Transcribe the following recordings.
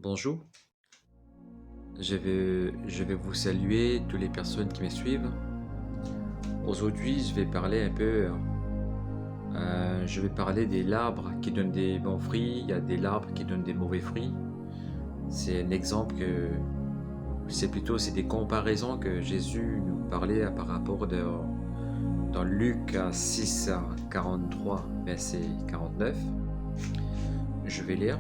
Bonjour, je vais vous saluer, toutes les personnes qui me suivent. Aujourd'hui, je vais parler un peu, je vais parler des arbres qui donnent des bons fruits, il y a des arbres qui donnent des mauvais fruits. C'est un exemple c'est des comparaisons que Jésus nous parlait par rapport dans Luc 6, 43, verset 49. Je vais lire.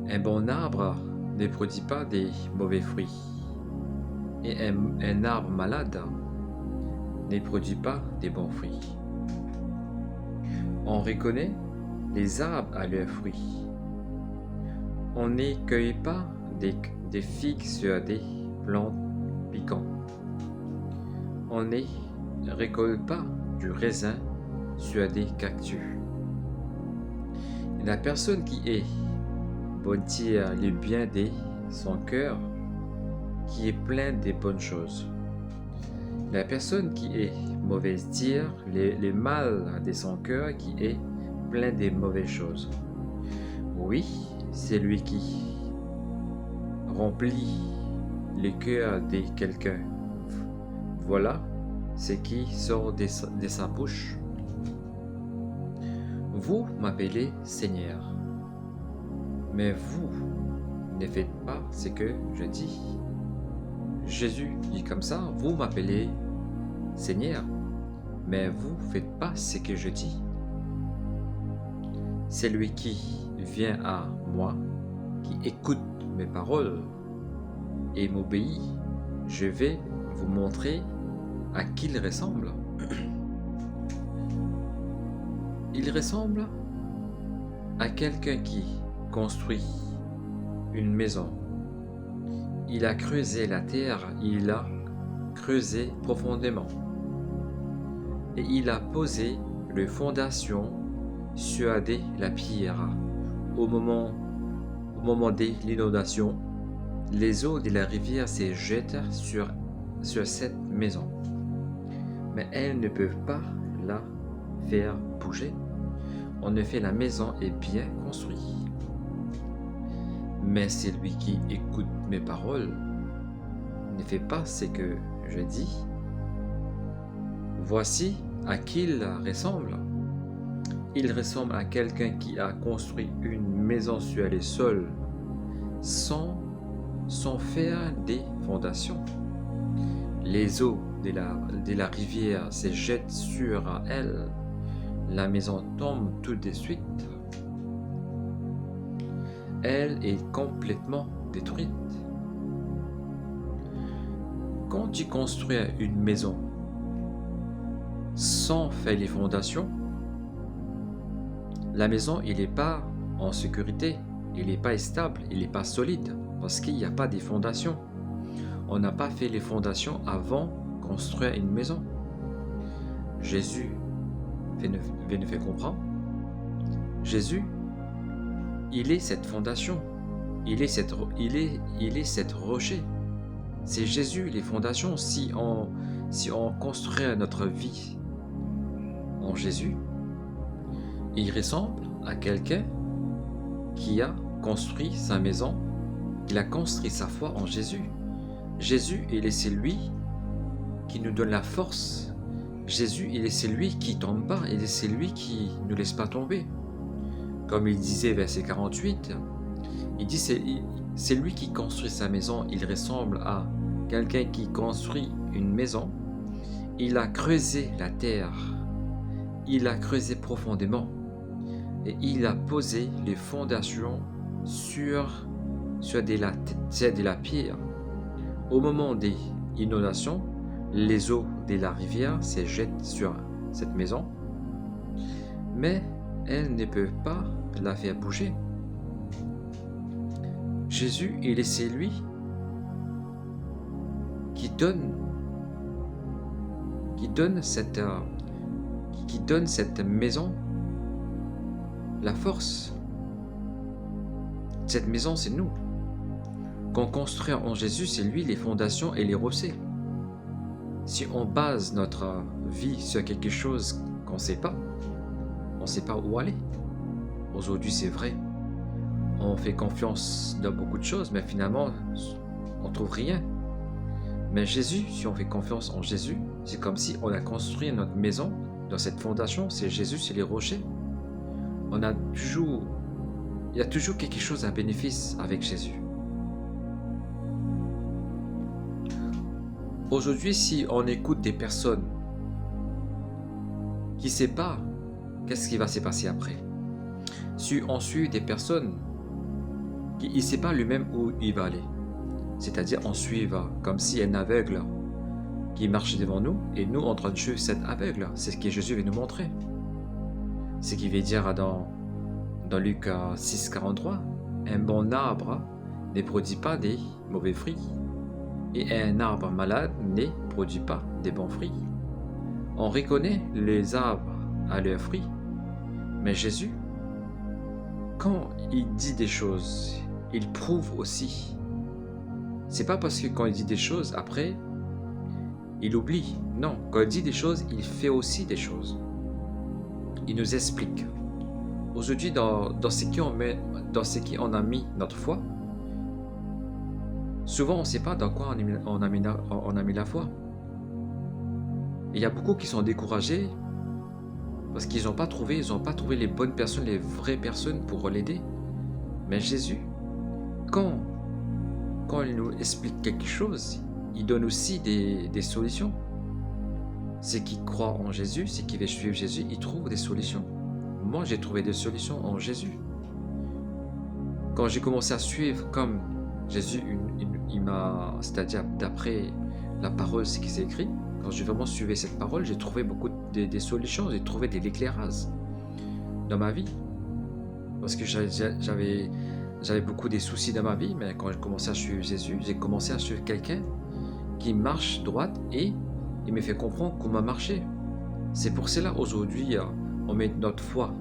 Un bon arbre ne produit pas des mauvais fruits, et un arbre malade ne produit pas des bons fruits. On reconnaît les arbres à leurs fruits. On ne cueille pas des figues sur des plants piquants. On ne récolte pas du raisin sur des cactus. La personne qui est bonne tire le bien de son cœur, qui est plein de bonnes choses. La personne qui est mauvaise tire le mal de son cœur, qui est plein de mauvaises choses. Oui, c'est lui qui remplit le cœur de quelqu'un. Voilà ce qui sort de sa bouche. Vous m'appelez Seigneur, mais vous ne faites pas ce que je dis. Jésus dit comme ça, vous m'appelez Seigneur, mais vous ne faites pas ce que je dis. Celui qui vient à moi, qui écoute mes paroles et m'obéit, je vais vous montrer à qui il ressemble. Il ressemble à quelqu'un qui construit une maison. Il a creusé la terre, il a creusé profondément. Et il a posé les fondations sur la pierre. Au moment de l'inondation, les eaux de la rivière se jettent sur cette maison. Mais elles ne peuvent pas la faire bouger. En effet, la maison est bien construite. Mais celui qui écoute mes paroles ne fait pas ce que je dis. Voici à qui il ressemble. Il ressemble à quelqu'un qui a construit une maison sur le sol sans faire des fondations. Les eaux de la rivière se jettent sur elle. La maison tombe tout de suite. Elle est complètement détruite. Quand tu construis une maison sans faire les fondations, la maison, il n'est pas en sécurité, il n'est pas stable, il n'est pas solide, parce qu'il n'y a pas de fondations. On n'a pas fait les fondations avant de construire une maison. Jésus nous fait comprendre. Jésus, il est cette fondation, il est cette rocher. C'est Jésus les fondations. Si on construit notre vie en Jésus, il ressemble à quelqu'un qui a construit sa maison, il a construit sa foi en Jésus. Jésus, il est celui qui nous donne la force. Jésus, il est celui qui tombe pas, il est celui qui ne nous laisse pas tomber. Comme il disait, verset 48, il dit c'est lui qui construit sa maison. Il ressemble à quelqu'un qui construit une maison. Il a creusé la terre, il a creusé profondément et il a posé les fondations sur de la pierre. Au moment des inondations, les eaux de la rivière se jettent sur cette maison, mais elles ne peuvent pas la faire bouger. Jésus, il est celui qui donne cette maison la force. Cette maison, c'est nous. Quand construit en Jésus, c'est lui les fondations et les rochers. Si on base notre vie sur quelque chose qu'on ne sait pas où aller. Aujourd'hui, c'est vrai. On fait confiance dans beaucoup de choses, mais finalement, on trouve rien. Mais Jésus, si on fait confiance en Jésus, c'est comme si on a construit notre maison dans cette fondation. C'est Jésus, c'est les rochers. Il y a toujours quelque chose à bénéfice avec Jésus. Aujourd'hui, si on écoute des personnes qui ne savent pas qu'est-ce qui va se passer après, si on suit des personnes qui ne savent pas lui-même où il va aller, c'est-à-dire on suit comme si un aveugle qui marche devant nous et nous en train de suivre cet aveugle, c'est ce que Jésus veut nous montrer. Ce qu'il veut dire dans Luc 6,43, un bon arbre ne produit pas des mauvais fruits et un arbre malade ne produit pas des bons fruits. On reconnaît les arbres à leurs fruits, mais Jésus, quand il dit des choses, il prouve aussi. C'est pas parce que quand il dit des choses, après, il oublie. Non, quand il dit des choses, il fait aussi des choses. Il nous explique. Aujourd'hui, dans ce qu'on a mis notre foi, souvent on ne sait pas dans quoi on a mis la foi. Et il y a beaucoup qui sont découragés parce qu'ils n'ont pas trouvé les bonnes personnes, les vraies personnes pour l'aider. Mais Jésus, quand il nous explique quelque chose, il donne aussi des solutions. Ceux qui croient en Jésus, ceux qui veulent suivre Jésus, ils trouvent des solutions. Moi, j'ai trouvé des solutions en Jésus. Quand j'ai commencé à suivre comme Jésus, il m'a, c'est-à-dire d'après la parole, ce qui s'est écrit, quand j'ai vraiment suivi cette parole, j'ai trouvé beaucoup des solutions, j'ai trouvé de l'éclairage dans ma vie. Parce que j'avais beaucoup de soucis dans ma vie, mais quand j'ai commencé à suivre Jésus, j'ai commencé à suivre quelqu'un qui marche droite et il me fait comprendre comment marcher. C'est pour cela aujourd'hui, on met notre foi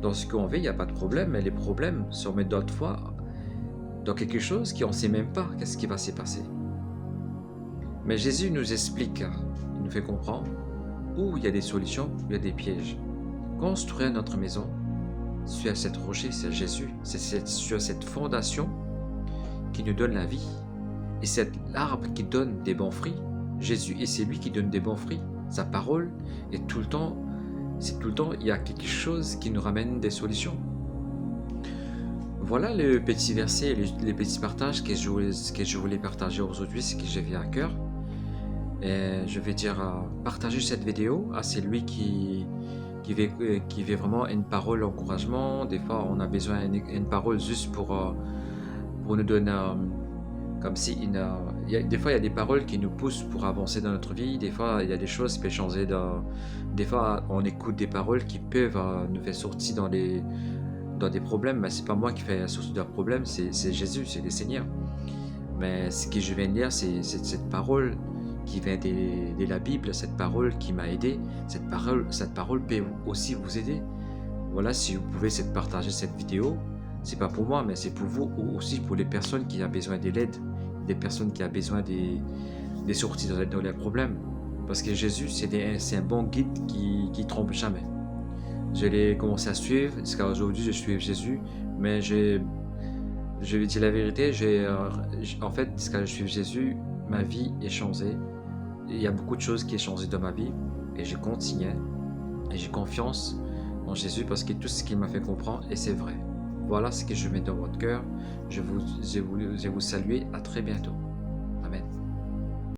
dans ce qu'on veut, il n'y a pas de problème, mais les problèmes, c'est on met notre foi dans quelque chose qu'on ne sait même pas qu'est-ce qui va se passer. Mais Jésus nous explique, il nous fait comprendre où il y a des solutions, où il y a des pièges. Construire notre maison sur cette rocher, c'est Jésus, c'est sur cette fondation qui nous donne la vie. Et c'est l'arbre qui donne des bons fruits, Jésus, et c'est lui qui donne des bons fruits. Sa parole est tout le temps, il y a quelque chose qui nous ramène des solutions. Voilà le petit verset, les petits partages que je voulais partager aujourd'hui, ce que j'ai vu à cœur. Et je vais dire, partager cette vidéo à celui qui veut vraiment une parole d'encouragement. Des fois, on a besoin d'une parole juste pour nous donner, comme si des fois, il y a des paroles qui nous poussent pour avancer dans notre vie. Des fois, il y a des choses qui peuvent changer. Des fois, on écoute des paroles qui peuvent nous faire sortir dans des problèmes. Mais c'est pas moi qui fais sortir d'un problème, c'est Jésus, c'est le Seigneur. Mais ce que je viens de dire, c'est cette parole qui vient de la Bible, cette parole qui m'a aidé. Cette parole peut aussi vous aider. Voilà, si vous pouvez partager cette vidéo, c'est pas pour moi, mais c'est pour vous, ou aussi pour les personnes qui ont besoin de l'aide, des personnes qui ont besoin des sorties dans les problèmes. Parce que Jésus, c'est un bon guide qui trompe jamais. Je l'ai commencé à suivre, jusqu'à aujourd'hui, je suis Jésus, mais je vais dire la vérité, en fait, jusqu'à je suis Jésus, ma vie est changée. Il y a beaucoup de choses qui ont changé dans ma vie, et je continue, et j'ai confiance en Jésus, parce que tout ce qu'il m'a fait comprendre, et c'est vrai. Voilà ce que je mets dans votre cœur. Je vous salue, à très bientôt.